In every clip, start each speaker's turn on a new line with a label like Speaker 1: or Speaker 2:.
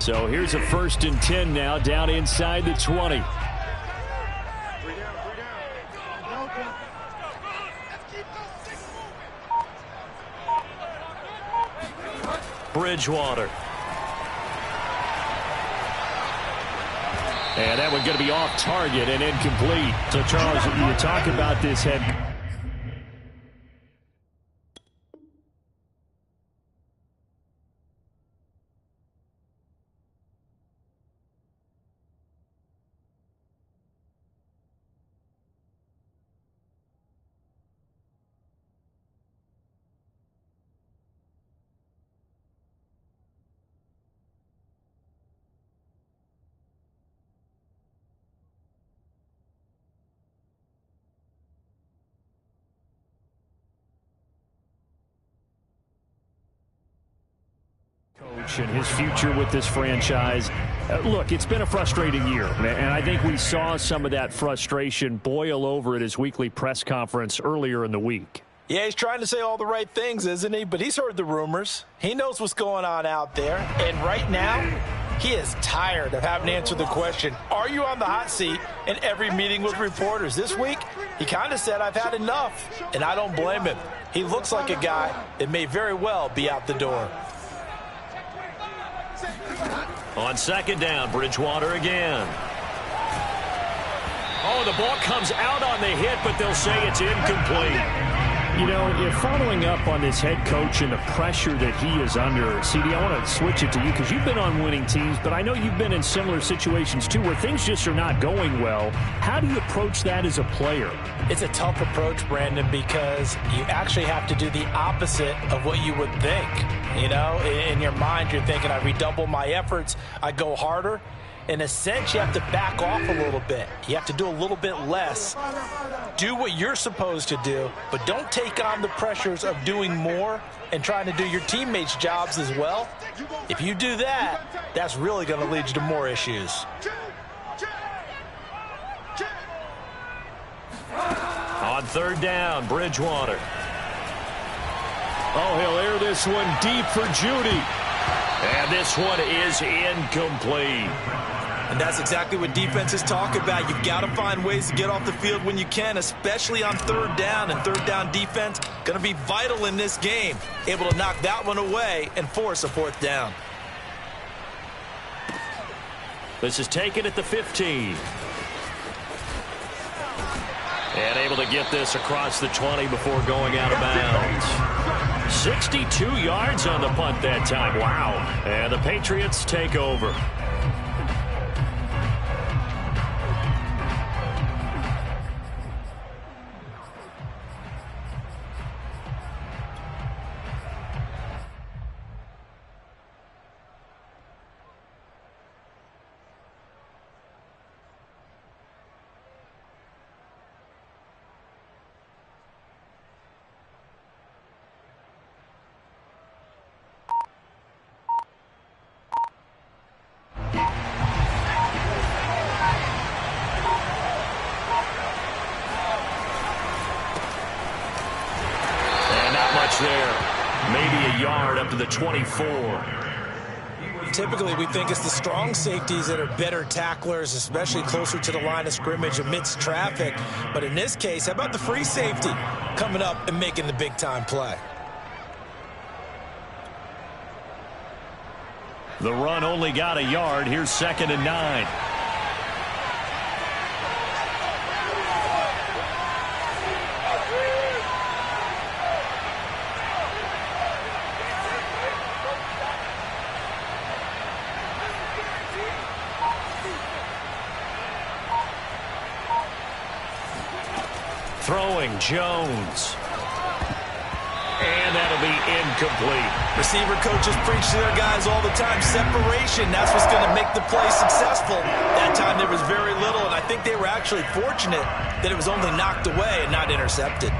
Speaker 1: So here's a 1st and 10 now, down inside the 20. Bridgewater. And that one going to be off target and incomplete. So, Charles, you talk about this head. Coach and his future with this franchise. Look, it's been a frustrating year, and I think we saw some of that frustration boil over at his weekly press conference earlier in the week.
Speaker 2: Yeah, he's trying to say all the right things, isn't he? But he's heard the rumors. He knows what's going on out there. And right now, he is tired of having to answer the question, are you on the hot seat, in every meeting with reporters. This week, he kind of said, I've had enough, and I don't blame him. He looks like a guy that may very well be out the door.
Speaker 1: On 2nd down, Bridgewater again. Oh, the ball comes out on the hit, but they'll say it's incomplete. You know, if following up on this head coach and the pressure that he is under, CD, I want to switch it to you because you've been on winning teams, but I know you've been in similar situations too where things just are not going well. How do you approach that as a player?
Speaker 2: It's a tough approach, Brandon, because you actually have to do the opposite of what you would think. You know, in your mind, you're thinking, I redouble my efforts, I go harder. In a sense, you have to back off a little bit. You have to do a little bit less. Do what you're supposed to do, but don't take on the pressures of doing more and trying to do your teammates' jobs as well. If you do that, that's really going to lead you to more issues.
Speaker 1: On 3rd down, Bridgewater. Oh, he'll air this one deep for Judy. And this one is incomplete.
Speaker 2: And that's exactly what defenses talk about. You've got to find ways to get off the field when you can, especially on 3rd down. And 3rd down defense going to be vital in this game. Able to knock that one away and force a 4th down.
Speaker 1: This is taken at the 15. And able to get this across the 20 before going out of bounds. 62 yards on the punt that time. Wow. And the Patriots take over. There, maybe a yard up to the 24.
Speaker 2: Typically, we think it's the strong safeties that are better tacklers, especially closer to the line of scrimmage amidst traffic. But in this case, how about the free safety coming up and making the big-time play?
Speaker 1: The run only got a yard. Here's 2nd and 9. Throwing Jones. And that'll be incomplete.
Speaker 2: Receiver coaches preach to their guys all the time. Separation, that's what's going to make the play successful. That time there was very little, and I think they were actually fortunate that it was only knocked away and not intercepted.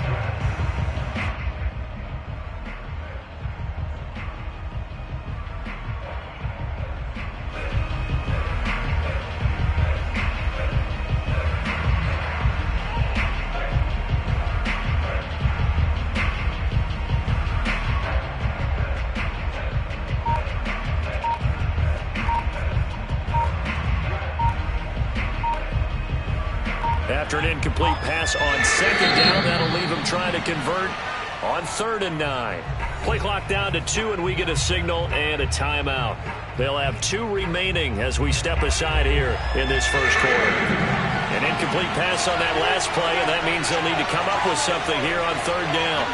Speaker 1: After an incomplete pass on second down, that'll leave him trying to convert on 3rd and 9. Play clock down to 2, and we get a signal and a timeout. They'll have 2 remaining as we step aside here in this first quarter. An incomplete pass on that last play, and that means they'll need to come up with something here on 3rd down.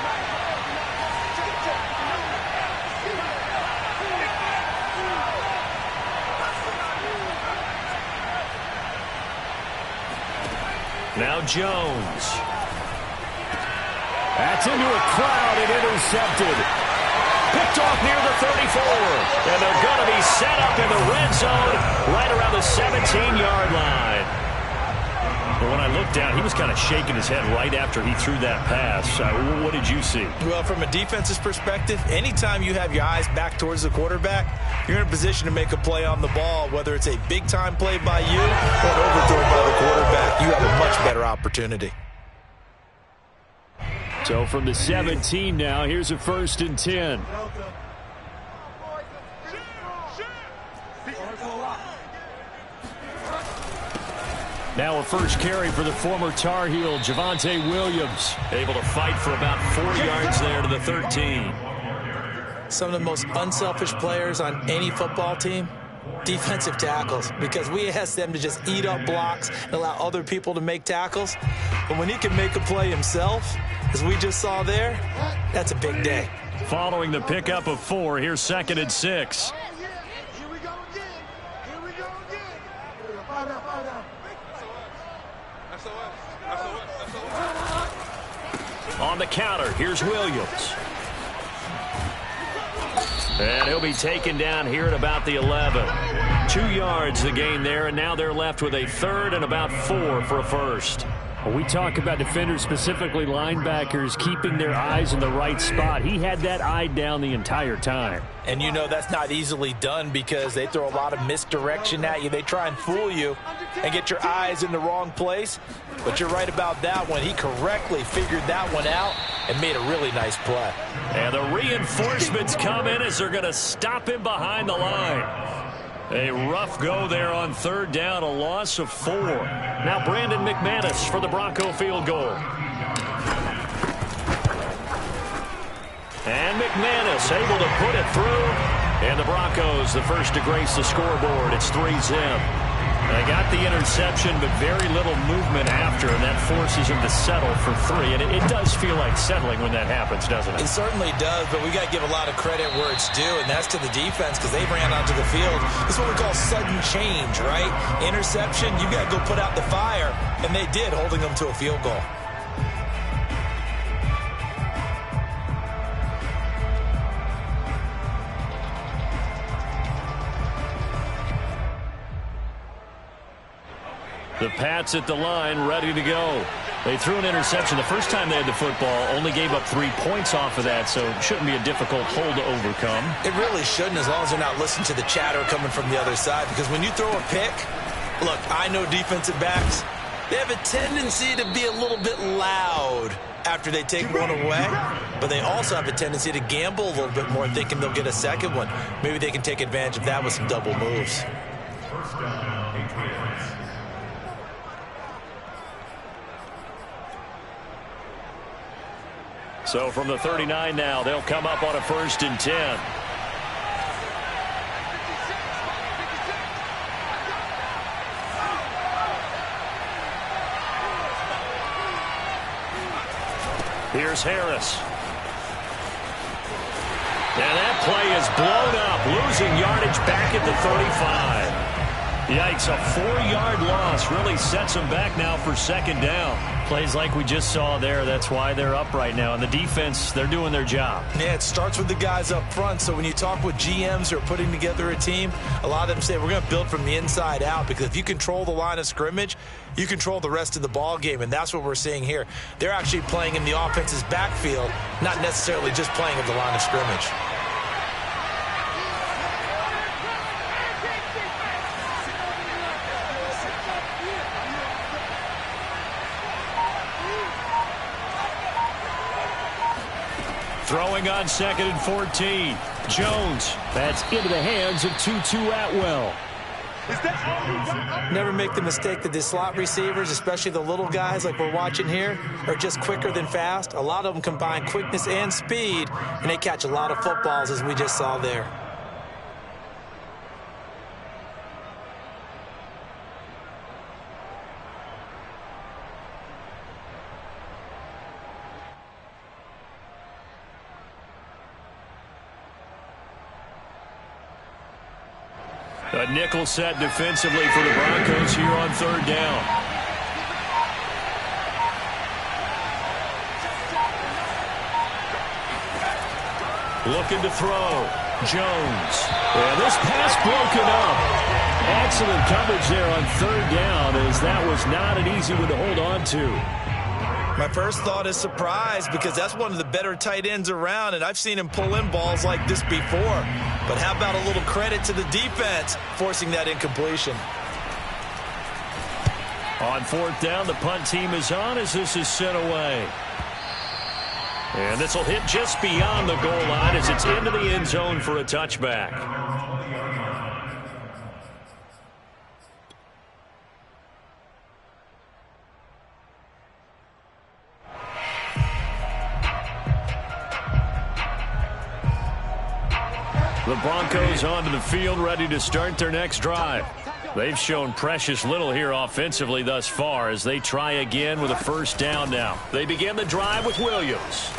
Speaker 1: Now Jones. That's into a crowd and intercepted. Picked off near the 34. And they're going to be set up in the red zone right around the 17-yard line. But when I looked down, he was kind of shaking his head right after he threw that pass. What did you see? Well, from a defense's perspective, anytime you have your eyes back towards the quarterback, you're in a position to make a play on the ball, whether it's a big-time play by you or an overthrow by the quarterback. You have a much better opportunity. So from the 17 now, here's a 1st and 10. Now a first carry for the former Tar Heel, Javonte Williams. Able to fight for about 4 yards there to the 13. Some of the most unselfish players on any football team, defensive tackles, because we ask them to just eat up blocks and allow other people to make tackles. But when he can make a play himself, as we just saw there, that's a big day. Following the pickup of 4, here's 2nd and 6.
Speaker 3: Here we go again. Here we go again.
Speaker 1: On the counter, here's Williams. And he'll be taken down here at about the 11. 2 yards the gain there, and now they're left with a 3rd and about 4 for a first. Well, we talk about defenders, specifically linebackers, keeping their eyes in the right spot. He had that eye down the entire time.
Speaker 2: And you know that's not easily done because they throw a lot of misdirection at you. They try and fool you and get your eyes in the wrong place. But you're right about that one. He correctly figured that one out and made a really nice play.
Speaker 1: And the reinforcements come in as they're going to stop him behind the line. A rough go there on 3rd down, a loss of 4. Now Brandon McManus for the Bronco field goal. And McManus able to put it through. And the Broncos the first to grace the scoreboard. It's 3-zip. They got the interception, but very little movement after, and that forces him to settle for 3. And it does feel like settling when that happens, doesn't it?
Speaker 2: It certainly does, but we got to give a lot of credit where it's due, and that's to the defense because they ran onto the field. This is what we call sudden change, right? Interception, you got to go put out the fire, and they did, holding them to a field goal.
Speaker 1: The Pats at the line, ready to go. They threw an interception the first time they had the football, only gave up 3 points off of that, so it shouldn't be a difficult hole to overcome.
Speaker 2: It really shouldn't, as long as they're not listening to the chatter coming from the other side, because when you throw a pick, look, I know defensive backs, they have a tendency to be a little bit loud after they take one away, but they also have a tendency to gamble a little bit more, thinking they'll get a second one. Maybe they can take advantage of that with some double moves.
Speaker 3: First down, Patriots.
Speaker 1: So from the 39 now, they'll come up on a 1st and 10. Here's Harris. And that play is blown up, losing yardage back at the 35. Yikes, a 4-yard loss really sets them back now for 2nd down. Plays like we just saw there, that's why they're up right now. And the defense, they're doing their job.
Speaker 2: Yeah, it starts with the guys up front. So when you talk with GMs who are putting together a team, a lot of them say we're going to build from the inside out, because if you control the line of scrimmage, you control the rest of the ball game, and that's what we're seeing here. They're actually playing in the offense's backfield, not necessarily just playing at the line of scrimmage.
Speaker 1: Throwing on 2nd and 14. Jones. That's into the hands of Tutu Atwell.
Speaker 2: Never make the mistake that the slot receivers, especially the little guys like we're watching here, are just quicker than fast. A lot of them combine quickness and speed, and they catch a lot of footballs, as we just saw there.
Speaker 1: A nickel set defensively for the Broncos here on third down. Looking to throw. Jones. And this pass broken up. Excellent coverage there on third down, as that was not an easy one to hold on to.
Speaker 2: My first thought is surprise, because that's one of the better tight ends around, and I've seen him pull in balls like this before. But how about a little credit to the defense forcing that incompletion?
Speaker 1: On fourth down, the punt team is on as this is sent away. And this will hit just beyond the goal line as it's into the end zone for a touchback. The Broncos onto the field, ready to start their next drive. They've shown precious little here offensively thus far as they try again with a first down now. They begin the drive with Williams.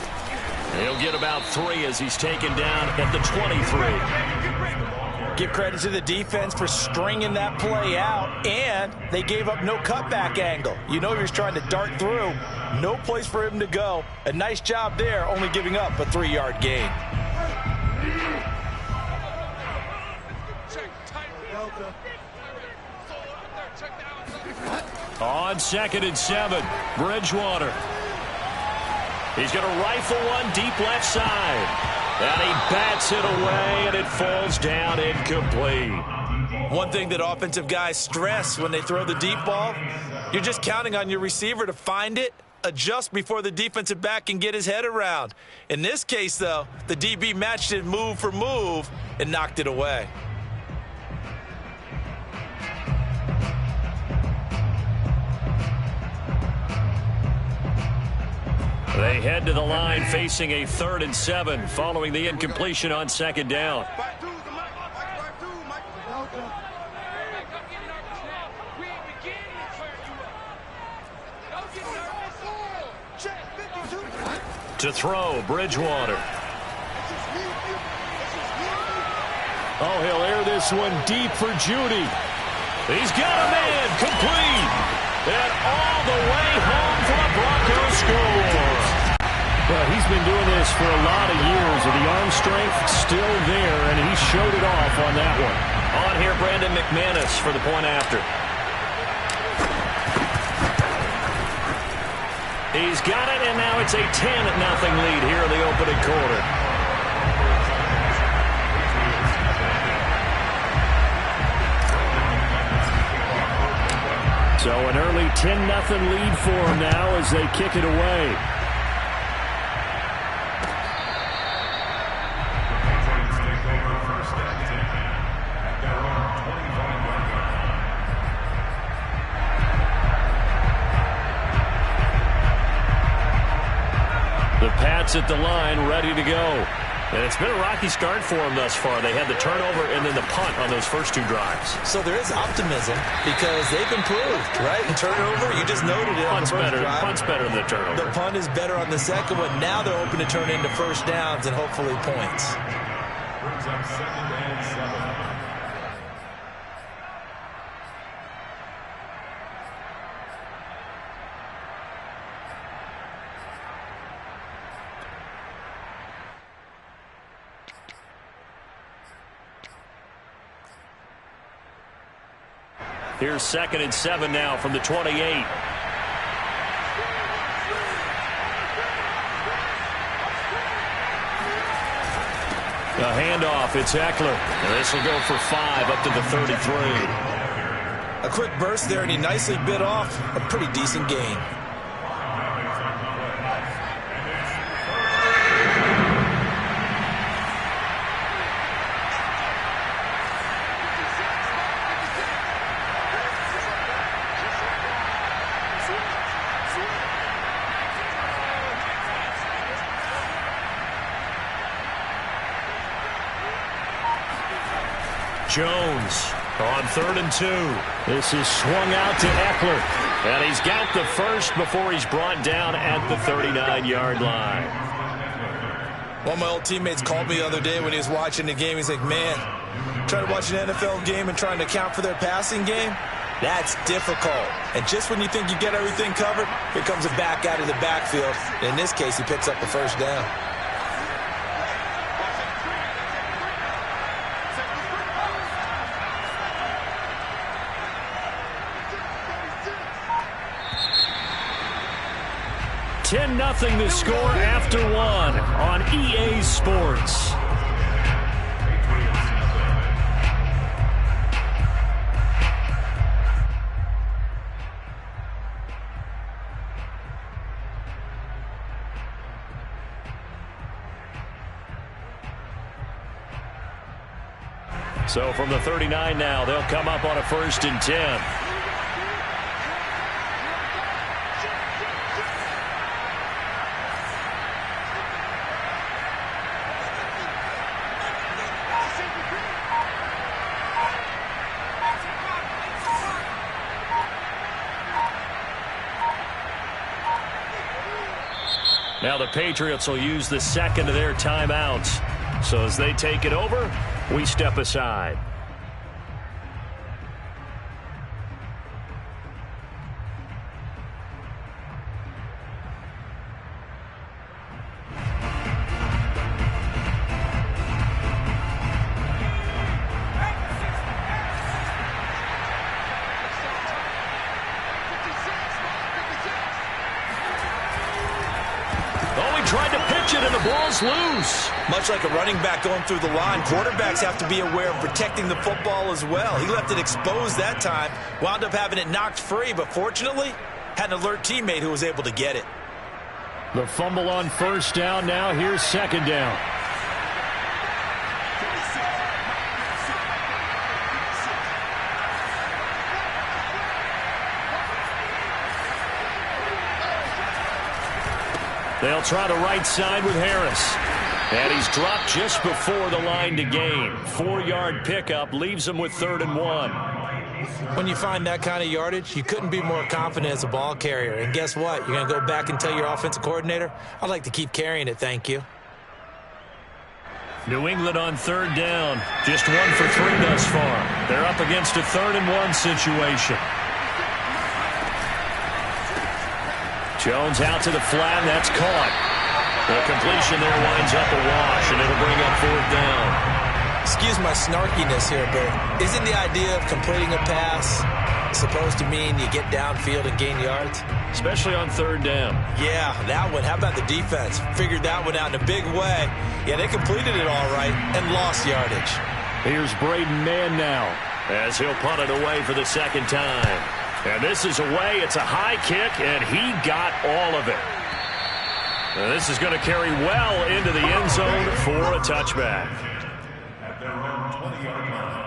Speaker 1: He'll get about 3 as he's taken down at the 23.
Speaker 2: Give credit to the defense for stringing that play out, and they gave up no cutback angle. You know he was trying to dart through. No place for him to go. A nice job there, only giving up a 3-yard gain.
Speaker 1: On 2nd and 7, Bridgewater. He's going to rifle one deep left side. And he bats it away, and it falls down incomplete.
Speaker 2: One thing that offensive guys stress when they throw the deep ball, you're just counting on your receiver to find it, adjust before the defensive back can get his head around. In this case, though, the DB matched it move for move and knocked it away.
Speaker 1: They head to the line facing a 3rd and 7 following the incompletion on 2nd down. To throw, Bridgewater. Oh, he'll air this one deep for Judy. He's got a man, complete. And all the way home for a Broncos score. Well, he's been doing this for a lot of years, and the arm strength still there, and he showed it off on that one.
Speaker 4: On here, Brandon McManus for the point after.
Speaker 1: He's got it, and now it's a 10-0 lead here in the opening quarter. So an early 10-0 lead for them now as they kick it away. The Pats at the line, ready to go. And it's been a rocky start for them thus far. They had the turnover and then the punt on those first 2 drives.
Speaker 2: So there is optimism because they've improved, right? And turnover, you just noted it on the first drive.
Speaker 1: Punt's better than the turnover.
Speaker 2: The punt is better on the second one. Now they're hoping to turn into first downs and hopefully points.
Speaker 5: Brings up 2nd and 7.
Speaker 1: Here's 2nd and 7 now from the 28. A handoff, it's Eckler. And this will go for 5 up to the 33.
Speaker 2: A quick burst there, and he nicely bit off a pretty decent gain.
Speaker 1: Jones on 3rd and 2. This is swung out to Eckler. And he's got the first before he's brought down at the 39-yard line.
Speaker 2: One of my old teammates called me the other day when he was watching the game. He's like, man, trying to watch an NFL game and trying to account for their passing game, that's difficult. And just when you think you get everything covered, here comes a back out of the backfield. In this case, he picks up the first down.
Speaker 1: Nothing to score after 1 on EA Sports. So from the 39 now, they'll come up on a 1st and 10. Now the Patriots will use the second of their timeouts. So as they take it over, we step aside. Tried to pitch it and the ball's loose.
Speaker 2: Much like a running back going through the line, quarterbacks have to be aware of protecting the football as well. He left it exposed that time, wound up having it knocked free, but fortunately had an alert teammate who was able to get it.
Speaker 1: The fumble on 1st down. Now here's 2nd down. They'll try the right side with Harris. And he's dropped just before the line to gain. 4-yard pickup leaves him with 3rd and 1.
Speaker 2: When you find that kind of yardage, you couldn't be more confident as a ball carrier. And guess what? You're going to go back and tell your offensive coordinator, I'd like to keep carrying it, thank you.
Speaker 1: New England on 3rd down. Just 1 for 3 thus far. They're up against a 3rd and 1 situation. Jones out to the flat, and that's caught. The completion there winds up a wash, and it'll bring up 4th down.
Speaker 2: Excuse my snarkiness here, but isn't the idea of completing a pass supposed to mean you get downfield and gain yards?
Speaker 1: Especially on 3rd down.
Speaker 2: Yeah, that one. How about the defense? Figured that one out in a big way. Yeah, they completed it all right and lost yardage.
Speaker 1: Here's Braden Mann now as he'll punt it away for the 2nd time. And this is away. It's a high kick, and he got all of it. And this is going to carry well into the end zone for a touchback.
Speaker 5: At their own 20-yard line.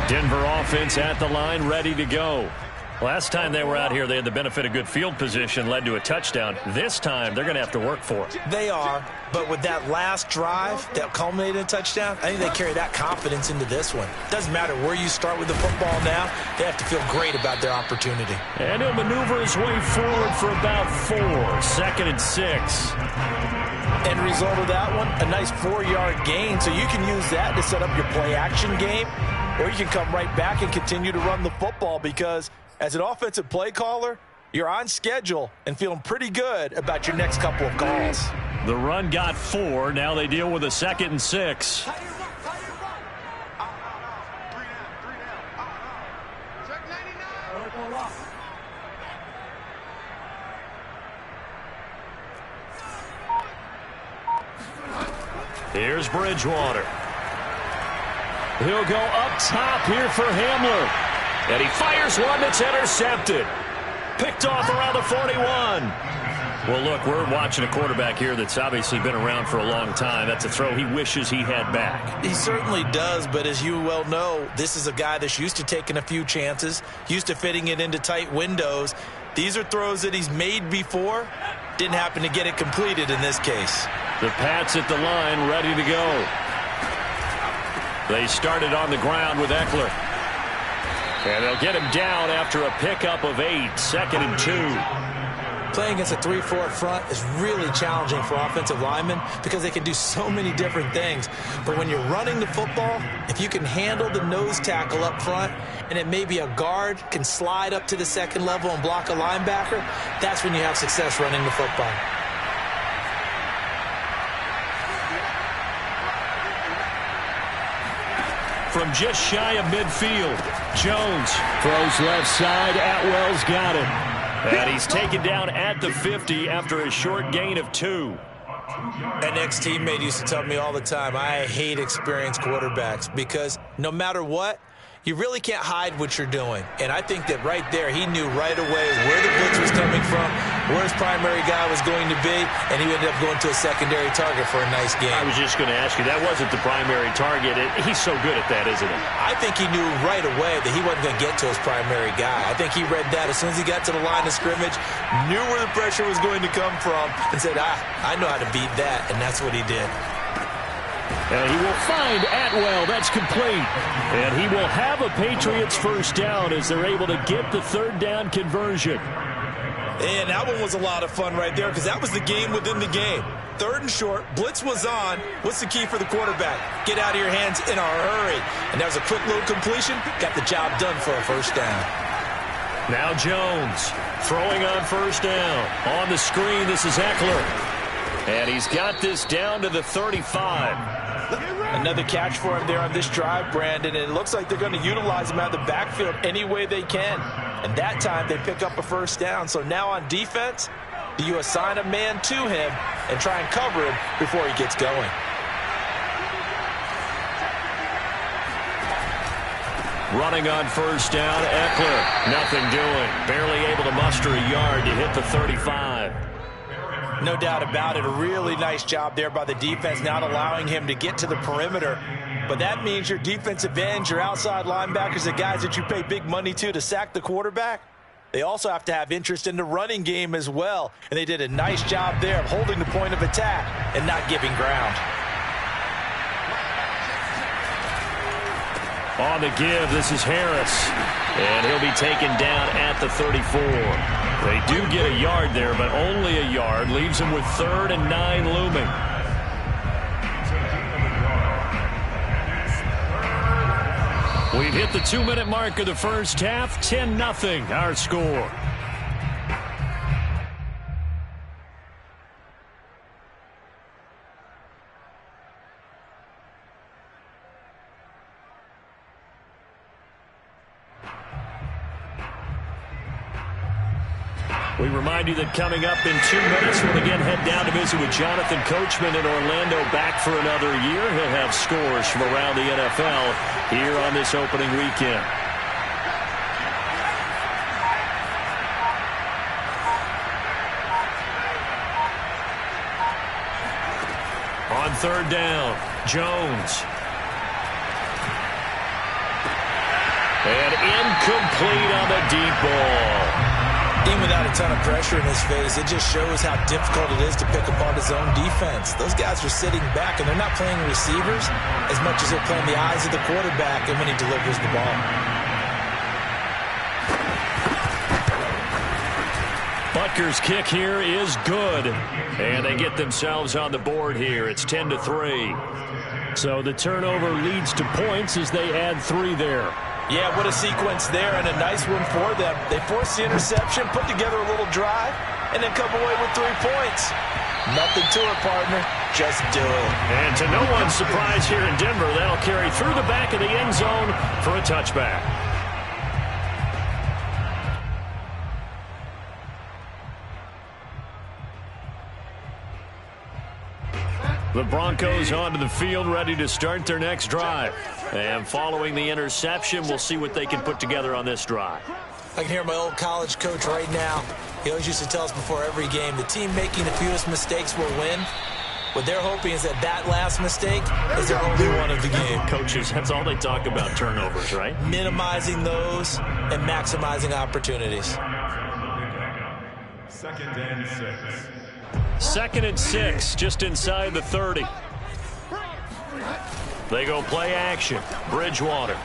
Speaker 1: Denver offense at the line, ready to go. Last time they were out here, they had the benefit of good field position, led to a touchdown. This time, they're going to have to work for it.
Speaker 2: They are, but with that last drive that culminated in a touchdown, I think they carry that confidence into this one. Doesn't matter where you start with the football now, they have to feel great about their opportunity.
Speaker 1: And he'll maneuver his way forward for about 4. 2nd and 6.
Speaker 2: End result of that one, a nice 4-yard gain, so you can use that to set up your play-action game, or you can come right back and continue to run the football because as an offensive play caller, you're on schedule and feeling pretty good about your next couple of calls.
Speaker 1: The run got 4. Now they deal with a 2nd and 6. Here's Bridgewater. He'll go up top here for Hamler. And he fires one that's intercepted. Picked off around the 41. Well, look, we're watching a quarterback here that's obviously been around for a long time. That's a throw he wishes he had back.
Speaker 2: He certainly does, but as you well know, this is a guy that's used to taking a few chances, used to fitting it into tight windows. These are throws that he's made before. Didn't happen to get it completed in this case.
Speaker 1: The Pats at the line, ready to go. They started on the ground with Eckler. And they'll get him down after a pickup of 8, 2nd and 2.
Speaker 2: Playing against a 3-4 front is really challenging for offensive linemen because they can do so many different things. But when you're running the football, if you can handle the nose tackle up front and it may be a guard can slide up to the second level and block a linebacker, that's when you have success running the football.
Speaker 1: From just shy of midfield, Jones throws left side. Atwell's got him. And he's taken down at the 50 after a short gain of 2.
Speaker 2: An ex-teammate used to tell me all the time, I hate experienced quarterbacks because no matter what, you really can't hide what you're doing. And I think that right there, he knew right away where the blitz was coming from, where his primary guy was going to be, and he ended up going to a secondary target for a nice game.
Speaker 1: I was just going to ask you, that wasn't the primary target. He's so good at that, isn't he?
Speaker 2: I think he knew right away that he wasn't going to get to his primary guy. I think he read that as soon as he got to the line of scrimmage, knew where the pressure was going to come from, and said, I know how to beat that, and that's what he did.
Speaker 1: And he will find Atwell. That's complete. And he will have a Patriots first down as they're able to get the 3rd down conversion.
Speaker 2: And that one was a lot of fun right there because that was the game within the game. 3rd and short, blitz was on. What's the key for the quarterback? Get out of your hands in a hurry. And that was a quick little completion. Got the job done for a first down.
Speaker 1: Now Jones throwing on first down. On the screen, this is Eckler. And he's got this down to the 35.
Speaker 2: Another catch for him there on this drive, Brandon. And it looks like they're going to utilize him out of the backfield any way they can. And that time they pick up a first down. So now on defense, do you assign a man to him and try and cover him before he gets going?
Speaker 1: Running on first down, Eckler. Nothing doing. Barely able to muster a yard to hit the 35.
Speaker 2: No doubt about it. A really nice job there by the defense, not allowing him to get to the perimeter. But that means your defensive ends, your outside linebackers, the guys that you pay big money to sack the quarterback, they also have to have interest in the running game as well. And they did a nice job there of holding the point of attack and not giving ground.
Speaker 1: On the give, this is Harris. And he'll be taken down at the 34. They do get a yard there, but only a yard. Leaves him with 3rd and 9 looming. We've hit the 2-minute mark of the first half. 10-0 our score. We remind you that coming up in 2 minutes, we'll again head down to visit with Jonathan Coachman in Orlando, back for another year. He'll have scores from around the NFL here on this opening weekend. On 3rd down, Jones. And incomplete on the deep ball.
Speaker 2: Even without a ton of pressure in his face, it just shows how difficult it is to pick apart his own defense. Those guys are sitting back, and they're not playing receivers as much as they're playing the eyes of the quarterback and when he delivers the ball.
Speaker 1: Butker's kick here is good, and they get themselves on the board here. It's 10-3. So the turnover leads to points as they add 3 there.
Speaker 2: Yeah, what a sequence there, and a nice one for them. They force the interception, put together a little drive, and then come away with 3 points. Nothing to it, partner. Just do it.
Speaker 1: And to no one's surprise here in Denver, that'll carry through the back of the end zone for a touchback. The Broncos onto the field, ready to start their next drive. And following the interception, we'll see what they can put together on this drive.
Speaker 2: I can hear my old college coach right now. He always used to tell us before every game, the team making the fewest mistakes will win. What they're hoping is that that last mistake is their only one of the game.
Speaker 1: Coaches, that's all they talk about, turnovers, right?
Speaker 2: Minimizing those and maximizing opportunities.
Speaker 5: 2nd and 6.
Speaker 1: 2nd and 6, just inside the 30. They go play action. Bridgewater.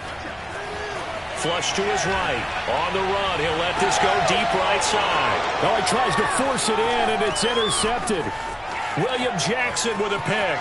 Speaker 1: Flush to his right. On the run. He'll let this go deep right side.
Speaker 6: Oh, he tries to force it in, and it's intercepted.
Speaker 1: William Jackson with a pick.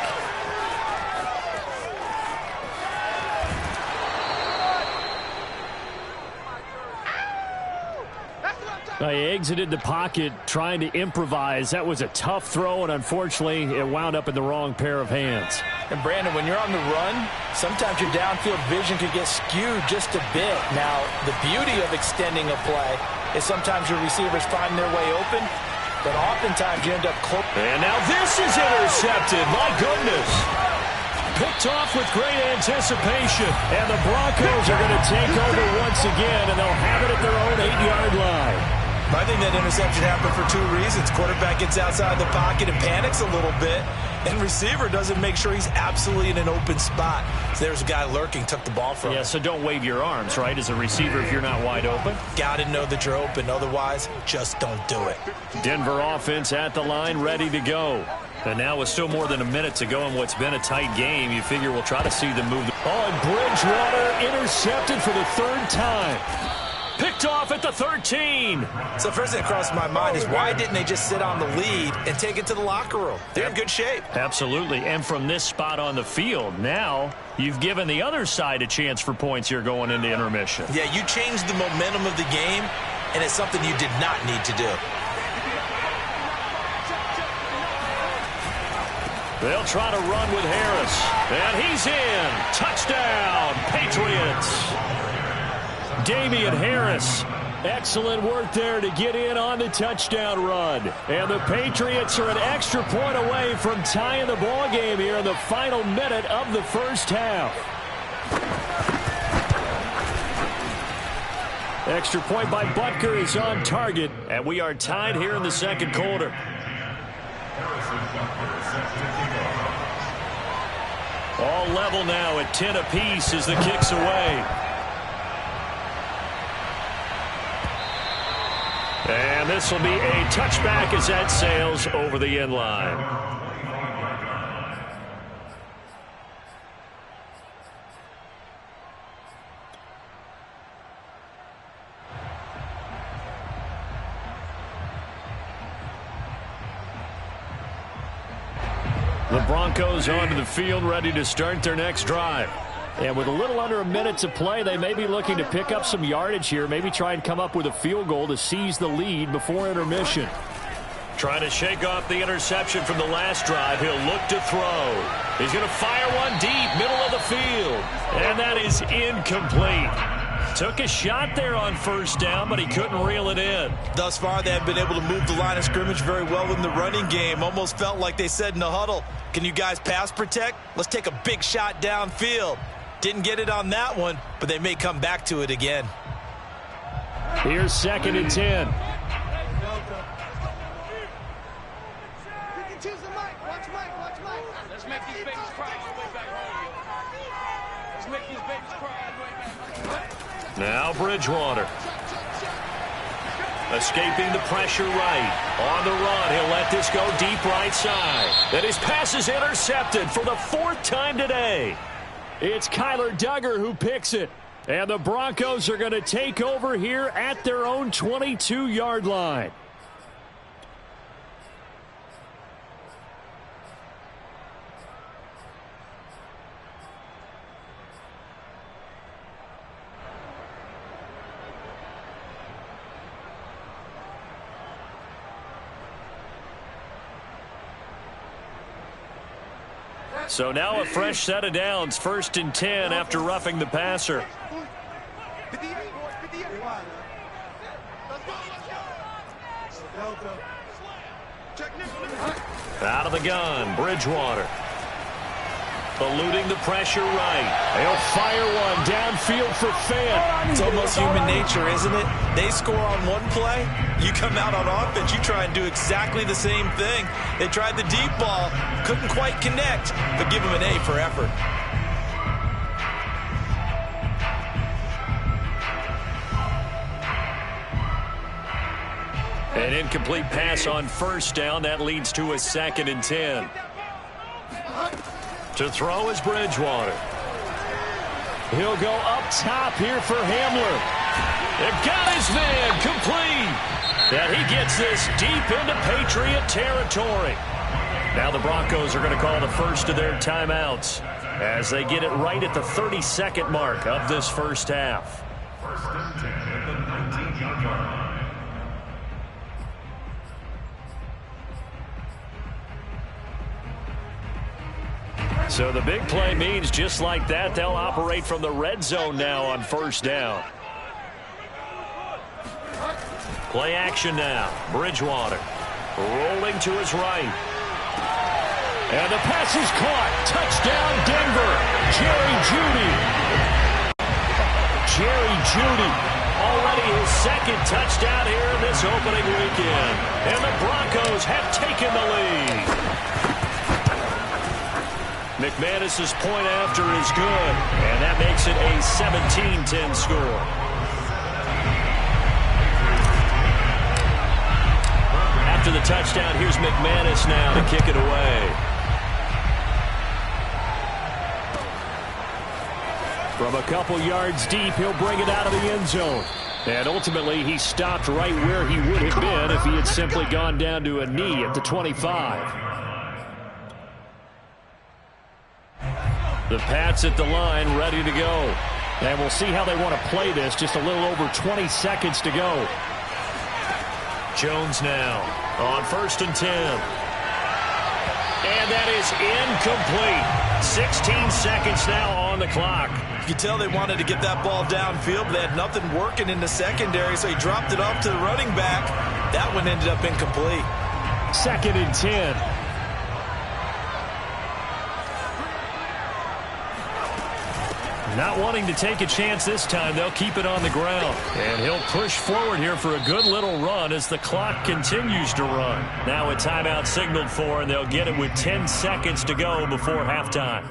Speaker 6: He exited the pocket trying to improvise. That was a tough throw, and unfortunately, it wound up in the wrong pair of hands.
Speaker 2: And Brandon, when you're on the run, sometimes your downfield vision could get skewed just a bit. Now, the beauty of extending a play is sometimes your receivers find their way open, but oftentimes you end up close.
Speaker 1: And now this is intercepted. My goodness. Picked off with great anticipation.
Speaker 6: And the Broncos are going to take over once again, and they'll have it at their own 8-yard line.
Speaker 2: I think that interception happened for 2 reasons. Quarterback gets outside the pocket and panics a little bit, and receiver doesn't make sure he's absolutely in an open spot. So there's a guy lurking, took the ball from him.
Speaker 1: Yeah, so don't wave your arms, right, as a receiver if you're not wide open.
Speaker 2: Got to know that you're open. Otherwise, just don't do it.
Speaker 1: Denver offense at the line, ready to go. And now with still more than a minute to go in what's been a tight game, you figure we'll try to see them move.
Speaker 6: Oh, and Bridgewater intercepted for the 3rd time.
Speaker 1: Picked off at the 13.
Speaker 2: So first thing that crossed my mind is why didn't they just sit on the lead and take it to the locker room? They're in good shape.
Speaker 1: Absolutely. And from this spot on the field, now you've given the other side a chance for points here going into intermission.
Speaker 2: Yeah, you changed the momentum of the game, and it's something you did not need to do.
Speaker 1: They'll try to run with Harris. And he's in. Touchdown, Patriots.
Speaker 6: Damian Harris. Excellent work there to get in on the touchdown run. And the Patriots are an extra point away from tying the ball game here in the final minute of the first half. Extra point by Butker is on target.
Speaker 1: And we are tied here in the second quarter. All level now at 10 apiece as the kick's away. And this will be a touchback as that sails over the end line. The Broncos onto the field, ready to start their next drive.
Speaker 6: And with a little under a minute to play, they may be looking to pick up some yardage here, maybe try and come up with a field goal to seize the lead before intermission.
Speaker 1: Trying to shake off the interception from the last drive. He'll look to throw. He's going to fire one deep, middle of the field. And that is incomplete. Took a shot there on first down, but he couldn't reel it in.
Speaker 2: Thus far, they have been able to move the line of scrimmage very well in the running game. Almost felt like they said in the huddle, can you guys pass protect? Let's take a big shot downfield. Didn't get it on that one, but they may come back to it again.
Speaker 6: Here's 2nd and 10.
Speaker 3: Let's make these babies cry on the way back home. Let's make these babies cry on the way back home.
Speaker 1: Now Bridgewater. Escaping the pressure right. On the run, he'll let this go deep right side. And his pass is intercepted for the 4th time today.
Speaker 6: It's Kyler Duggar who picks it. And the Broncos are going to take over here at their own 22-yard line.
Speaker 1: So now a fresh set of downs, 1st and 10 after roughing the passer. Out of the gun, Bridgewater. eluding the pressure right. They'll fire one downfield for Fant.
Speaker 2: It's almost human nature, isn't it? They score on one play, you come out on offense, you try and do exactly the same thing. They tried the deep ball, couldn't quite connect, but give them an A for effort.
Speaker 1: An incomplete pass on first down. That leads to a 2nd and 10. To throw is Bridgewater. He'll go up top here for Hamler. They've got his man complete. And he gets this deep into Patriot territory. Now the Broncos are going to call the first of their timeouts as they get it right at the 32nd mark of this first half.
Speaker 5: First and 10 at the 19-yard line.
Speaker 1: So the big play means just like that, they'll operate from the red zone now on first down. Play action now. Bridgewater rolling to his right. And the pass is caught. Touchdown, Denver. Jerry Jeudy. Jerry Jeudy. Already his 2nd touchdown here in this opening weekend. And the Broncos have taken the lead. McManus's point after is good, and that makes it a 17-10 score. After the touchdown, here's McManus now to kick it away. From a couple yards deep, he'll bring it out of the end zone. And ultimately, he stopped right where he would have been if he had simply gone down to a knee at the 25. The Pats at the line, ready to go. And we'll see how they want to play this. Just a little over 20 seconds to go. Jones now on 1st and 10. And that is incomplete. 16 seconds now on the clock.
Speaker 2: You can tell they wanted to get that ball downfield, but they had nothing working in the secondary, so he dropped it off to the running back. That one ended up incomplete.
Speaker 1: 2nd and 10. Not wanting to take a chance this time, they'll keep it on the ground. And he'll push forward here for a good little run as the clock continues to run. Now a timeout signaled for, and they'll get it with 10 seconds to go before halftime.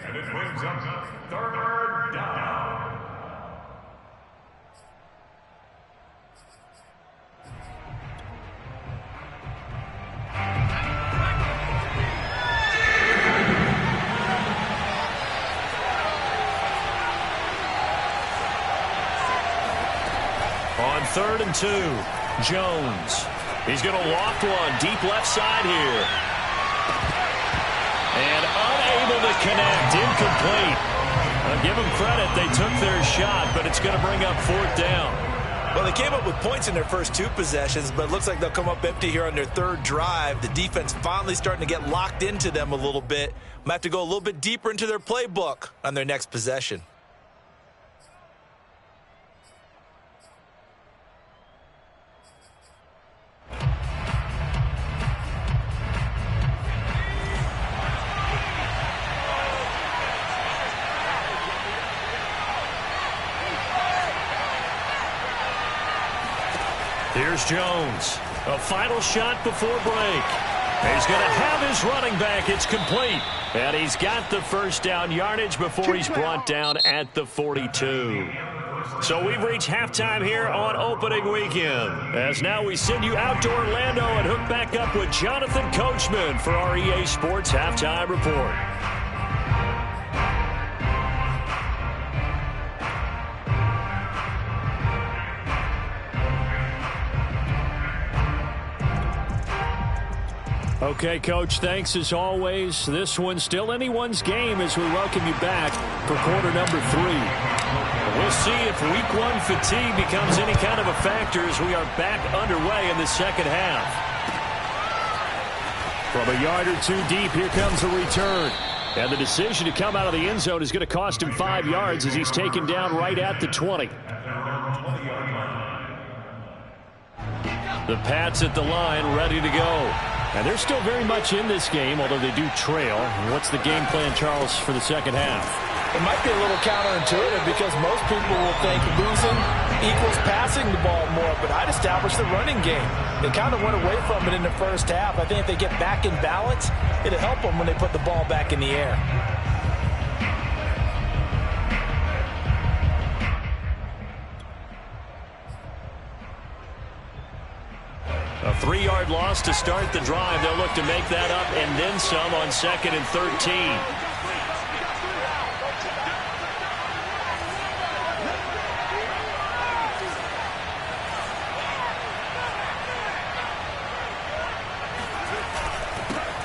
Speaker 5: And it brings up 3rd down.
Speaker 1: On 3rd and 2, Jones. He's going to loft one deep left side here. And unable to connect, incomplete. I'll give them credit, they took their shot, but it's going to bring up 4th down.
Speaker 2: Well, they came up with points in their first 2 possessions, but it looks like they'll come up empty here on their 3rd drive. The defense finally starting to get locked into them a little bit. Might have to go a little bit deeper into their playbook on their next possession.
Speaker 1: Here's Jones. A final shot before break. He's going to have his running back. It's complete. And he's got the first down yardage before he's brought down at the 42. So we've reached halftime here on opening weekend. As now we send you out to Orlando and hook back up with Jonathan Coachman for our EA Sports Halftime Report. Okay, Coach, thanks as always. This one's still anyone's game as we welcome you back for quarter number 3. We'll see if week 1 fatigue becomes any kind of a factor as we are back underway in the second half. From a yard or 2 deep, here comes a return. And the decision to come out of the end zone is going to cost him 5 yards as he's taken down right at the 20. The Pats at the line, ready to go.
Speaker 6: And they're still very much in this game, although they do trail. What's the game plan, Charles, for the second half?
Speaker 2: It might be a little counterintuitive because most people will think losing equals passing the ball more, but I'd establish the running game. They kind of went away from it in the first half. I think if they get back in balance, it'll help them when they put the ball back in the air.
Speaker 6: A 3-yard loss to start the drive. They'll look to make that up and then some on 2nd and 13.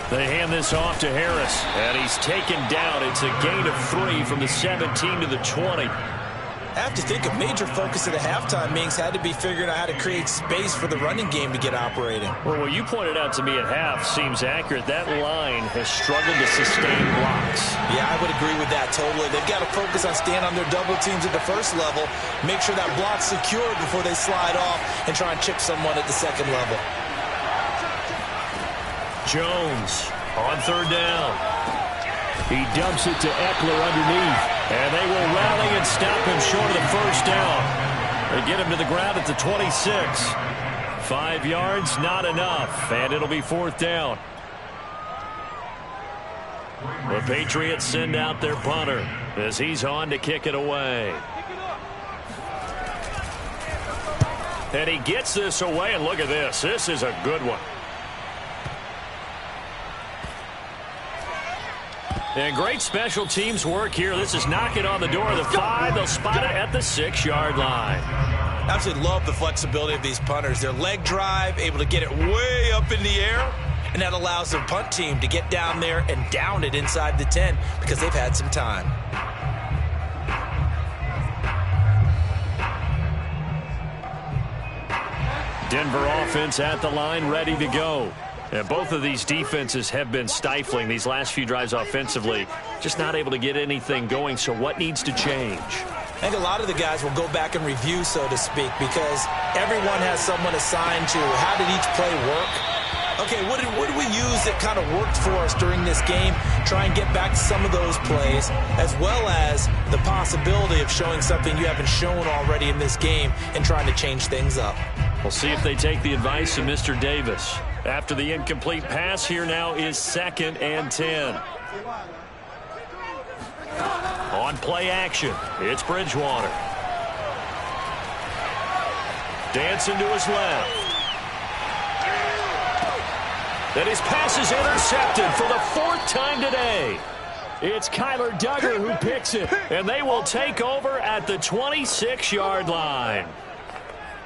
Speaker 6: They hand this off to Harris, and he's taken down. It's a gain of 3 from the 17 to the 20.
Speaker 2: I have to think a major focus of the halftime meetings had to be figuring out how to create space for the running game to get operating.
Speaker 6: Well, what you pointed out to me at half seems accurate. That line has struggled to sustain blocks.
Speaker 2: Yeah, I would agree with that totally. They've got to focus on staying on their double teams at the first level, make sure that block's secured before they slide off and try and chip someone at the second level.
Speaker 6: Jones on 3rd down. He dumps it to Eckler underneath, and they will rally and stop him short of the first down. They get him to the ground at the 26. 5 yards, not enough, and it'll be 4th down. The Patriots send out their punter as he's on to kick it away. And he gets this away, and look at this. This is a good one. And great special teams work here. This is knocking on the door of the 5. They'll spot it at the 6-yard line.
Speaker 2: Absolutely love the flexibility of these punters. Their leg drive, able to get it way up in the air, and that allows the punt team to get down there and down it inside the 10 because they've had some time.
Speaker 6: Denver offense at the line, ready to go. And both of these defenses have been stifling these last few drives offensively. Just not able to get anything going, so what needs to change?
Speaker 2: I think a lot of the guys will go back and review, so to speak, because everyone has someone assigned to how did each play work. Okay, what did we use that kind of worked for us during this game? Try and get back to some of those plays, as well as the possibility of showing something you haven't shown already in this game and trying to change things up.
Speaker 6: We'll see if they take the advice of Mr. Davis. After the incomplete pass, here now is 2nd and 10. On play action, it's Bridgewater. Dancing to his left. And his pass is intercepted for the 4th time today. It's Kyler Duggar who picks it, and they will take over at the 26-yard line.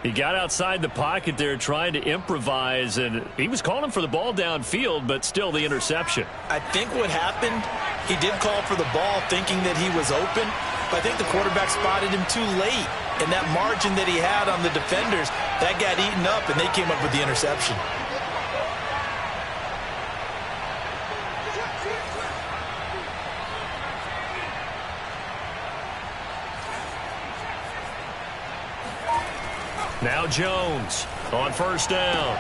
Speaker 6: He got outside the pocket there trying to improvise, and he was calling for the ball downfield, but still the interception.
Speaker 2: I think what happened, he did call for the ball thinking that he was open, but I think the quarterback spotted him too late, and that margin that he had on the defenders, that got eaten up, and they came up with the interception.
Speaker 6: Now Jones on 1st down.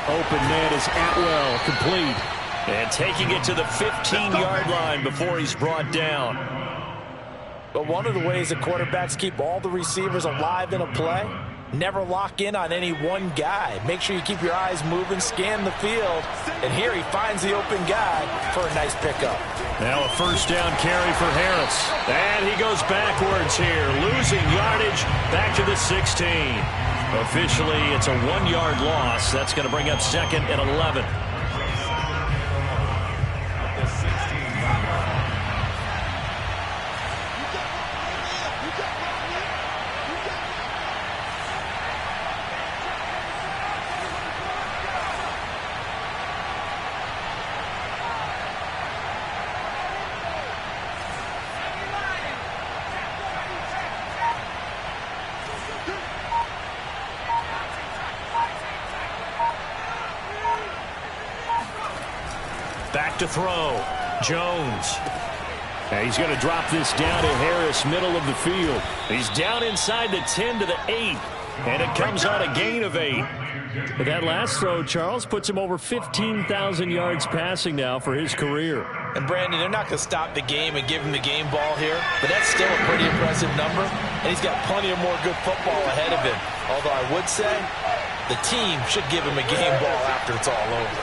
Speaker 6: Open man is Atwell, complete. And taking it to the 15-yard line before he's brought down.
Speaker 2: But one of the ways that quarterbacks keep all the receivers alive in a play, never lock in on any one guy. Make sure you keep your eyes moving, scan the field. And here he finds the open guy for a nice pickup.
Speaker 6: Now a 1st down carry for Harris. And he goes backwards here, losing yardage back to the 16. Officially, it's a 1-yard loss. That's going to bring up 2nd and 11. Back to throw. Jones. And he's going to drop this down to Harris, middle of the field. He's down inside the 10 to the 8.
Speaker 1: And it comes on a gain of 8. But that last throw, Charles, puts him over 15,000 yards passing now for his career.
Speaker 2: And, Brandon, they're not going to stop the game and give him the game ball here, but that's still a pretty impressive number, and he's got plenty of more good football ahead of him. Although I would say the team should give him a game ball after it's all over.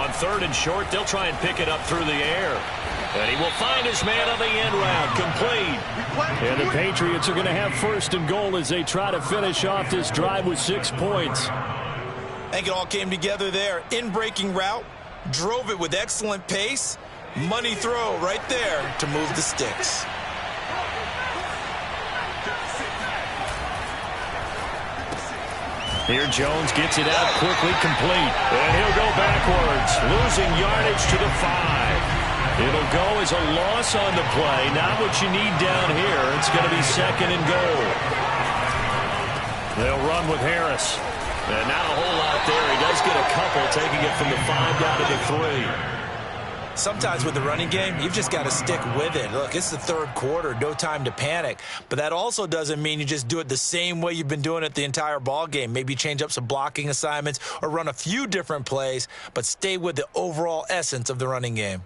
Speaker 1: On 3rd and short, they'll try and pick it up through the air. And he will find his man on the end route, complete. And the Patriots are going to have 1st and goal as they try to finish off this drive with 6 points.
Speaker 2: I think it all came together there. In-breaking route, drove it with excellent pace. Money throw right there to move the sticks.
Speaker 1: Here Jones gets it out quickly, complete. And he'll go backwards, losing yardage to the 5. It'll go as a loss on the play. Not what you need down here. It's going to be 2nd and goal. They'll run with Harris. And not a whole lot there. He does get a couple, taking it from the 5 down to the 3.
Speaker 2: Sometimes with the running game, you've just got to stick with it. Look, it's the 3rd quarter, no time to panic. But that also doesn't mean you just do it the same way you've been doing it the entire ball game. Maybe change up some blocking assignments or run a few different plays, but stay with the overall essence of the running game.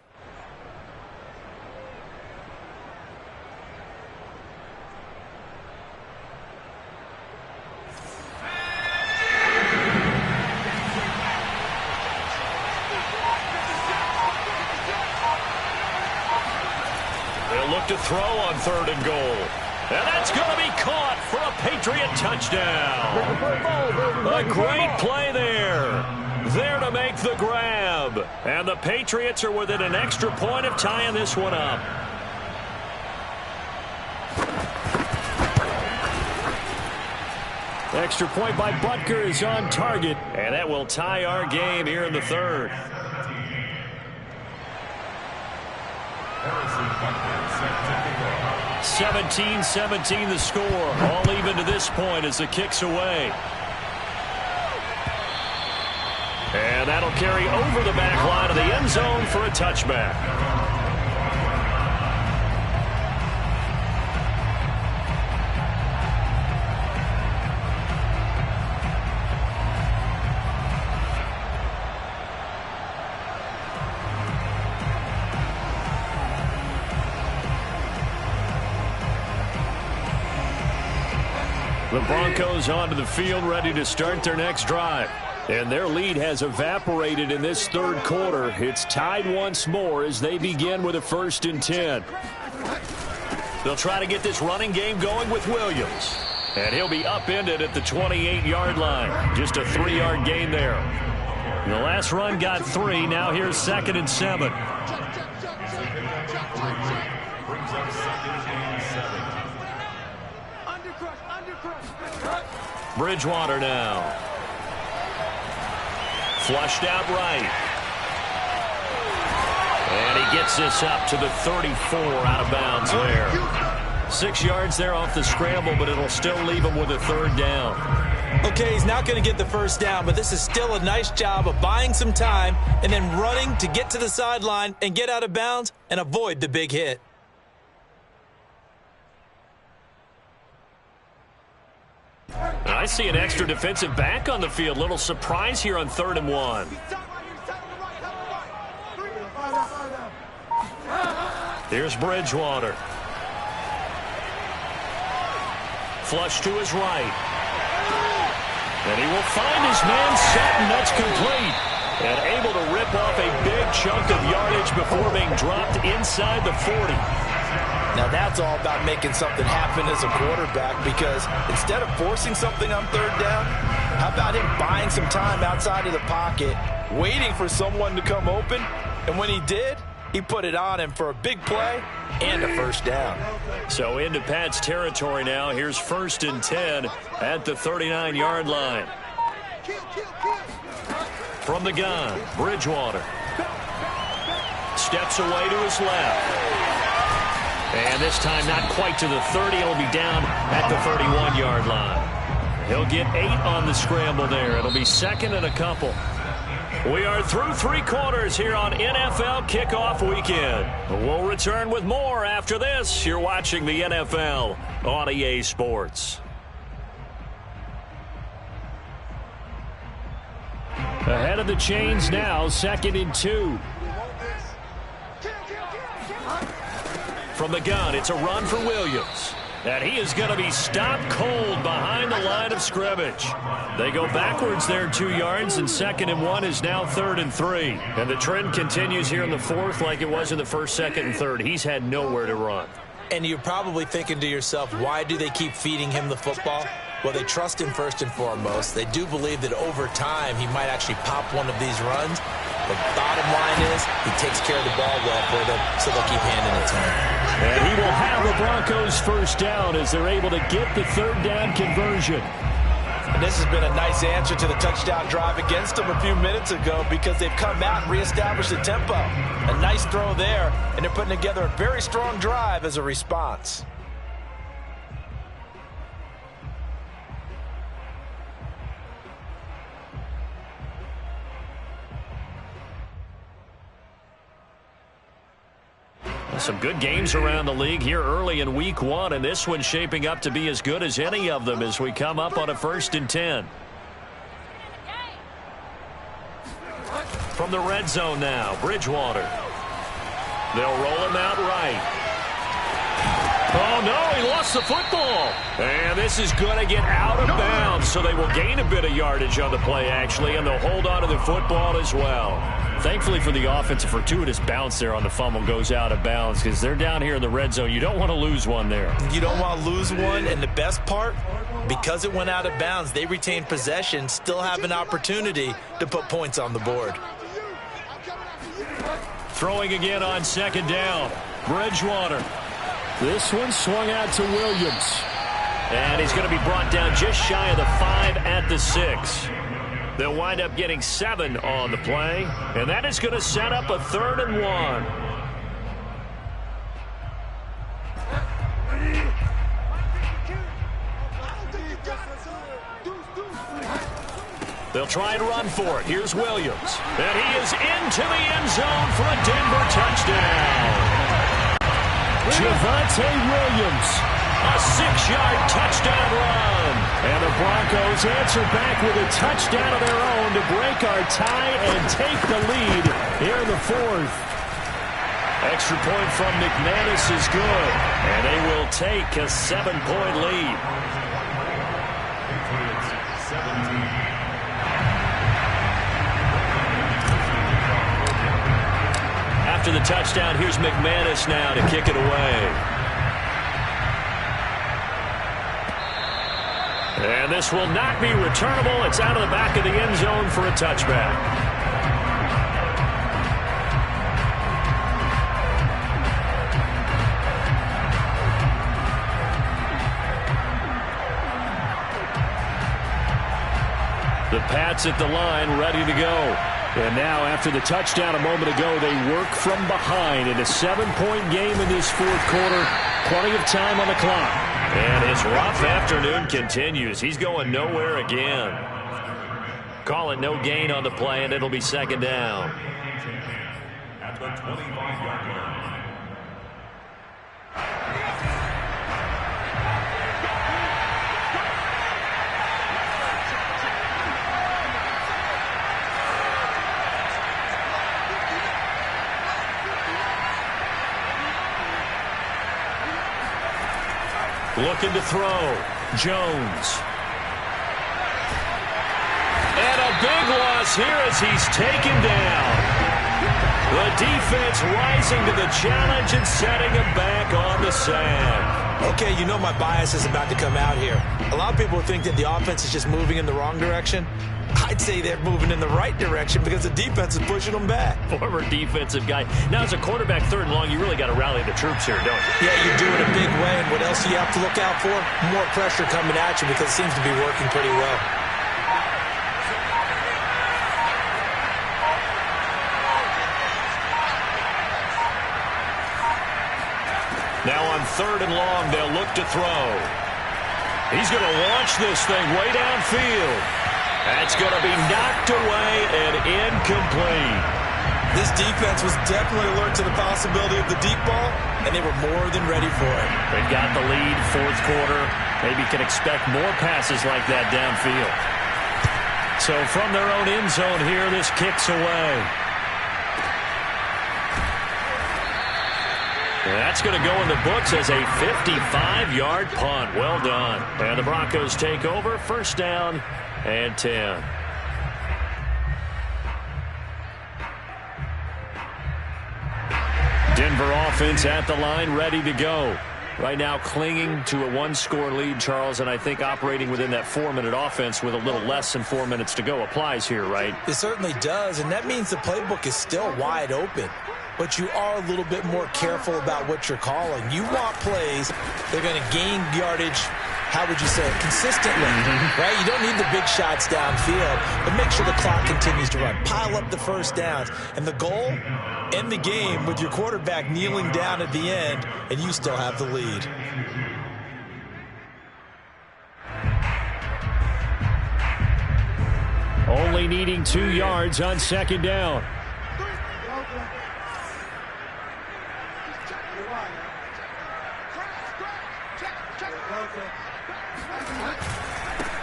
Speaker 1: To throw on 3rd and goal. And that's going to be caught for a Patriot touchdown. A great play there. There to make the grab. And the Patriots are within an extra point of tying this one up. Extra point by Butker is on target. And that will tie our game here in the 3rd. 17-17 the score. All even to this point as the kick's away. And that'll carry over the back line of the end zone for a touchback. The Broncos onto the field, ready to start their next drive. And their lead has evaporated in this 3rd quarter. It's tied once more as they begin with a 1st and 10. They'll try to get this running game going with Williams. And he'll be upended at the 28-yard line. Just a 3-yard gain there. The last run got 3. Now here's 2nd and 7. Bridgewater now. Flushed out right. And he gets this up to the 34 out of bounds there. 6 yards there off the scramble, but it'll still leave him with a 3rd down.
Speaker 2: Okay, he's not going to get the 1st down, but this is still a nice job of buying some time and then running to get to the sideline and get out of bounds and avoid the big hit.
Speaker 1: I see an extra defensive back on the field. Little surprise here on 3rd and 1. Here's Bridgewater. Flush to his right. And he will find his man set, and that's complete. And able to rip off a big chunk of yardage before being dropped inside the 40.
Speaker 2: Now that's all about making something happen as a quarterback, because instead of forcing something on 3rd down, how about him buying some time outside of the pocket, waiting for someone to come open, and when he did, he put it on him for a big play and a 1st down.
Speaker 1: So into Pat's territory now. Here's 1st and 10 at the 39-yard line. From the gun, Bridgewater. Steps away to his left. And this time not quite to the 30. He'll be down at the 31-yard line. He'll get 8 on the scramble there. It'll be 2nd and a couple.
Speaker 6: We are through 3 quarters here on NFL Kickoff Weekend. We'll return with more after this. You're watching the NFL on EA Sports.
Speaker 1: Ahead of the chains now, 2nd and 2.
Speaker 6: From the gun, it's a run for Williams. And he is going to be stopped cold behind the line of scrimmage. They go backwards there 2 yards, and 2nd and 1 is now 3rd and 3. And the trend continues here in the 4th like it was in the 1st, 2nd, and 3rd. He's had nowhere to run.
Speaker 2: And you're probably thinking to yourself, why do they keep feeding him the football? Well, they trust him first and foremost. They do believe that over time he might actually pop one of these runs. The bottom line is he takes care of the ball well for them, so they'll keep handing it to him.
Speaker 1: And he will have the Broncos first down as they're able to get the 3rd down conversion.
Speaker 2: And this has been a nice answer to the touchdown drive against them a few minutes ago because they've come out and reestablished the tempo. A nice throw there, and they're putting together a very strong drive as a response.
Speaker 6: Some good games around the league here early in week 1, and this one's shaping up to be as good as any of them as we come up on a 1st and 10. From the red zone now, Bridgewater. They'll roll him out right. Oh, no, he lost the football. And this is going to get out of bounds, so they will gain a bit of yardage on the play, actually, and they'll hold on to the football as well. Thankfully for the offense, a fortuitous bounce there on the fumble goes out of bounds because they're down here in the red zone. You don't want to lose one there.
Speaker 2: You don't want to lose one, and the best part, because it went out of bounds, they retain possession, still have an opportunity to put points on the board.
Speaker 6: Throwing again on 2nd down, Bridgewater.
Speaker 1: This one swung out to Williams.
Speaker 6: And he's going to be brought down just shy of the 5 at the 6. They'll wind up getting 7 on the play, and that is going to set up a 3rd and 1. They'll try and run for it. Here's Williams. And he is into the end zone for a Denver touchdown.
Speaker 1: Javonte Williams.
Speaker 6: A 6-yard touchdown run.
Speaker 1: And the Broncos answer back with a touchdown of their own to break our tie and take the lead here in the 4th.
Speaker 6: Extra point from McManus is good. And they will take a 7-point lead. After the touchdown, here's McManus now to kick it away. And this will not be returnable. It's out of the back of the end zone for a touchback. The Pats at the line, ready to go.
Speaker 1: And now, after the touchdown a moment ago, they work from behind in a 7-point game in this 4th quarter. Plenty of time on the clock.
Speaker 6: And his rough afternoon continues. He's going nowhere again. Call it no gain on the play, and it'll be 2nd down.
Speaker 5: At the 25-yard line.
Speaker 6: Looking to throw. Jones. And a big loss here as he's taken down. The defense rising to the challenge and setting him back on the sack.
Speaker 2: Okay, you know my bias is about to come out here. A lot of people think that the offense is just moving in the wrong direction. I'd say they're moving in the right direction because the defense is pushing them back.
Speaker 6: Former defensive guy. Now, as a quarterback 3rd and long, you really got to rally the troops here, don't you?
Speaker 2: Yeah, you do it a big way, and what else do you have to look out for? More pressure coming at you because it seems to be working pretty well.
Speaker 6: Now on 3rd and long, they'll look to throw. He's going to launch this thing way downfield.
Speaker 1: That's going to be knocked away and incomplete.
Speaker 2: This defense was definitely alert to the possibility of the deep ball, and they were more than ready for it.
Speaker 1: They've got the lead, fourth quarter. Maybe can expect more passes like that downfield. So from their own end zone here, this kicks away. That's going to go in the books as a 55-yard punt. Well done. And the Broncos take over, first down and 10. Denver offense at the line, ready to go. Right now clinging to a one-score lead, Charles, and I think operating within that 4-minute offense with a little less than 4 minutes to go applies here, right?
Speaker 2: It certainly does, and that means the playbook is still wide open. But you are a little bit more careful about what you're calling. You want plays that are going to gain yardage, how would you say it, consistently, right? You don't need the big shots downfield, but make sure the clock continues to run. Pile up the first downs. And the goal, end the game with your quarterback kneeling down at the end, and you still have the lead.
Speaker 6: Only needing 2 yards on second down.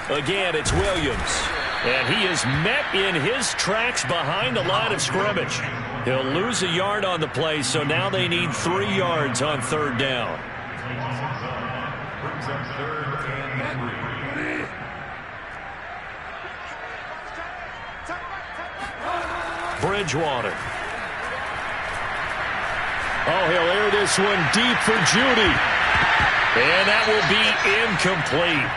Speaker 6: Again, it's Williams. And he is met in his tracks behind the line of scrimmage. He'll lose a yard on the play, so now they need 3 yards on third down. Bridgewater. Oh, he'll air this one deep for Judy. And that will be incomplete.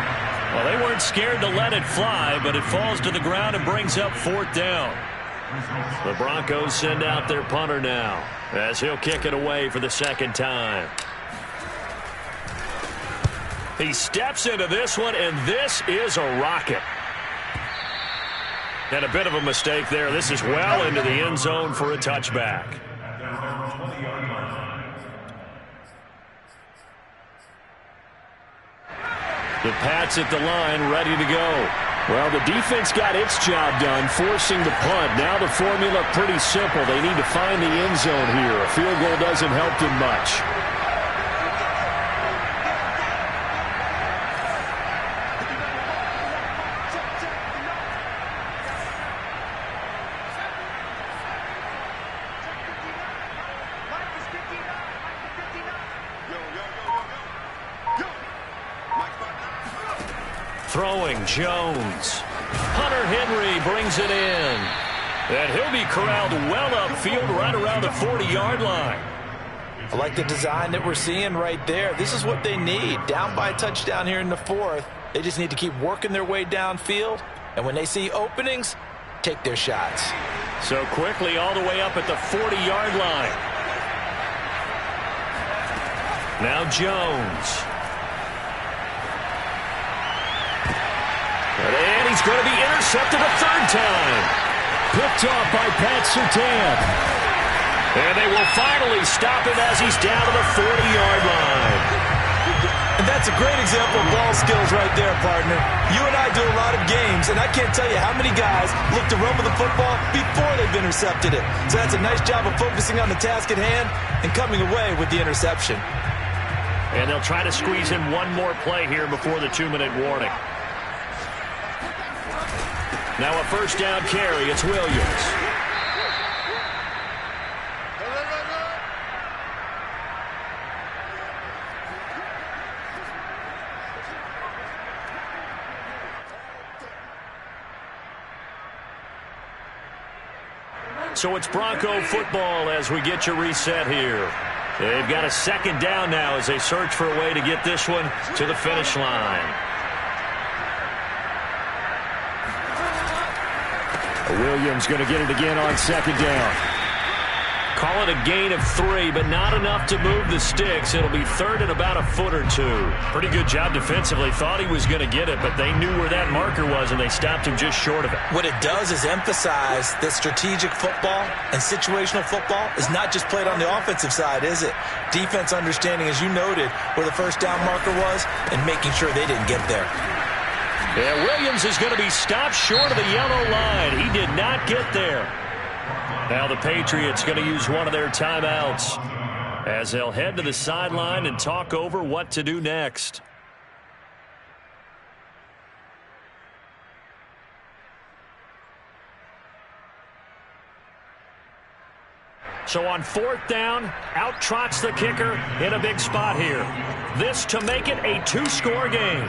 Speaker 6: Well, they weren't scared to let it fly, but it falls to the ground and brings up fourth down. The Broncos send out their punter now as he'll kick it away for the second time. He steps into this one, and this is a rocket. And a bit of a mistake there. This is well into the end zone for a touchback. The Pats at the line, ready to go. Well, the defense got its job done, forcing the punt. Now the formula pretty simple. They need to find the end zone here. A field goal doesn't help them much. Throwing Jones. Hunter Henry brings it in. And he'll be corralled well upfield right around the 40-yard line.
Speaker 2: I like the design that we're seeing right there. This is what they need. Down by a touchdown here in the fourth. They just need to keep working their way downfield. And when they see openings, take their shots.
Speaker 1: So quickly all the way up at the 40-yard line. Now Jones. And he's going to be intercepted a third time.
Speaker 6: Picked off by Pat Surtain.
Speaker 1: And they will finally stop him as he's down to the 40-yard line.
Speaker 2: And that's a great example of ball skills right there, partner. You and I do a lot of games, and I can't tell you how many guys look to run with the football before they've intercepted it. So that's a nice job of focusing on the task at hand and coming away with the interception.
Speaker 1: And they'll try to squeeze in one more play here before the 2-minute warning. Now a first down carry. It's Williams. So it's Bronco football as we get you reset here. They've got a second down now as they search for a way to get this one to the finish line.
Speaker 6: Williams going to get it again on second down.
Speaker 1: Call it a gain of 3, but not enough to move the sticks. It'll be third and about a foot or 2. Pretty good job defensively. Thought he was going to get it, but they knew where that marker was, and they stopped him just short of it.
Speaker 2: What it does is emphasize that strategic football and situational football is not just played on the offensive side, is it? Defense understanding, as you noted, where the first down marker was and making sure they didn't get there.
Speaker 1: And Williams is going to be stopped short of the yellow line. He did not get there. Now the Patriots going to use one of their timeouts as they'll head to the sideline and talk over what to do next. So on 4th down, out trots the kicker in a big spot here. This to make it a 2-score game.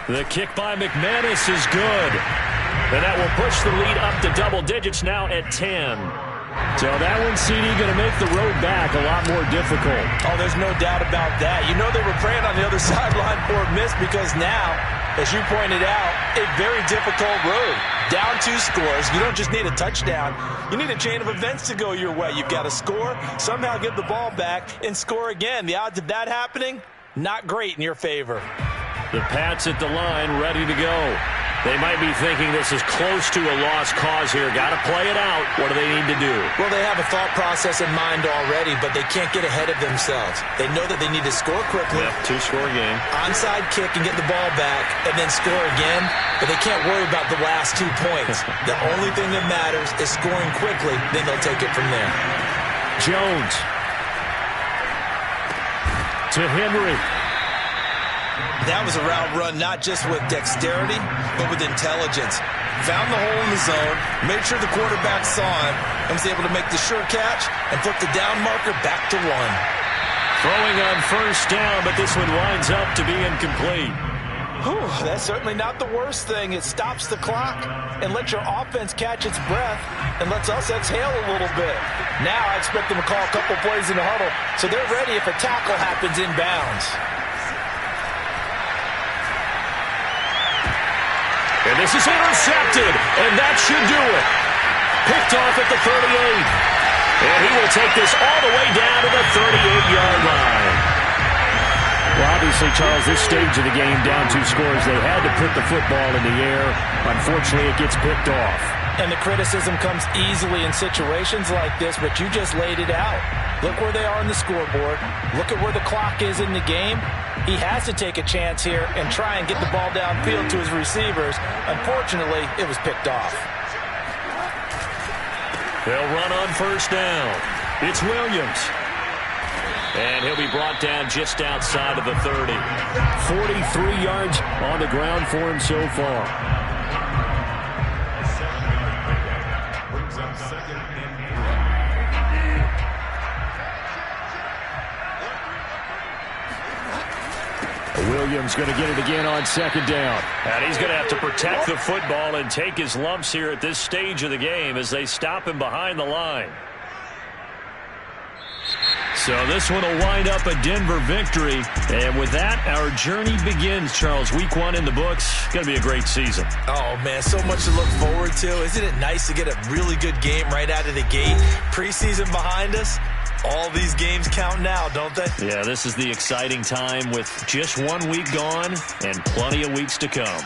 Speaker 1: The kick by McManus is good. And that will push the lead up to double digits now at 10. So that one, CD, going to make the road back a lot more difficult.
Speaker 2: Oh, there's no doubt about that. You know they were praying on the other sideline for a miss because now, as you pointed out, a very difficult road. Down 2 scores. You don't just need a touchdown. You need a chain of events to go your way. You've got to score, somehow get the ball back, and score again. The odds of that happening, not great in your favor.
Speaker 1: The Pats at the line, ready to go. They might be thinking this is close to a lost cause here. Got to play it out. What do they need to do?
Speaker 2: Well, they have a thought process in mind already, but they can't get ahead of themselves. They know that they need to score quickly.
Speaker 1: Yep, 2-score game.
Speaker 2: Onside kick and get the ball back and then score again, but they can't worry about the last 2 points. The only thing that matters is scoring quickly, then they'll take it from there.
Speaker 1: Jones to Henry.
Speaker 2: That was a route run not just with dexterity, but with intelligence. Found the hole in the zone, made sure the quarterback saw him, and was able to make the sure catch and flip the down marker back to 1.
Speaker 1: Throwing on 1st down, but this one winds up to be incomplete.
Speaker 2: Whew, that's certainly not the worst thing. It stops the clock and lets your offense catch its breath and lets us exhale a little bit. Now I expect them to call a couple plays in the huddle so they're ready if a tackle happens inbounds.
Speaker 1: And this is intercepted, and that should do it. Picked off at the 38. And he will take this all the way down to the 38-yard line. Well, obviously, Charles, this stage of the game, down 2 scores, they had to put the football in the air. Unfortunately, it gets picked off.
Speaker 2: And the criticism comes easily in situations like this, but you just laid it out. Look where they are on the scoreboard. Look at where the clock is in the game. He has to take a chance here and try and get the ball downfield to his receivers. Unfortunately, it was picked off.
Speaker 1: They'll run on 1st down. It's Williams. And he'll be brought down just outside of the 30. 43 yards on the ground for him so far.
Speaker 5: Brings up 2nd and 3.
Speaker 1: Williams going to get it again on 2nd down. And he's going to have to protect the football and take his lumps here at this stage of the game as they stop him behind the line. So this one will wind up a Denver victory. And with that, our journey begins, Charles. Week 1 in the books. Going to be a great season.
Speaker 2: Oh, man, so much to look forward to. Isn't it nice to get a really good game right out of the gate? Preseason behind us. All these games count now, don't they?
Speaker 1: Yeah, this is the exciting time with just 1 week gone and plenty of weeks to come.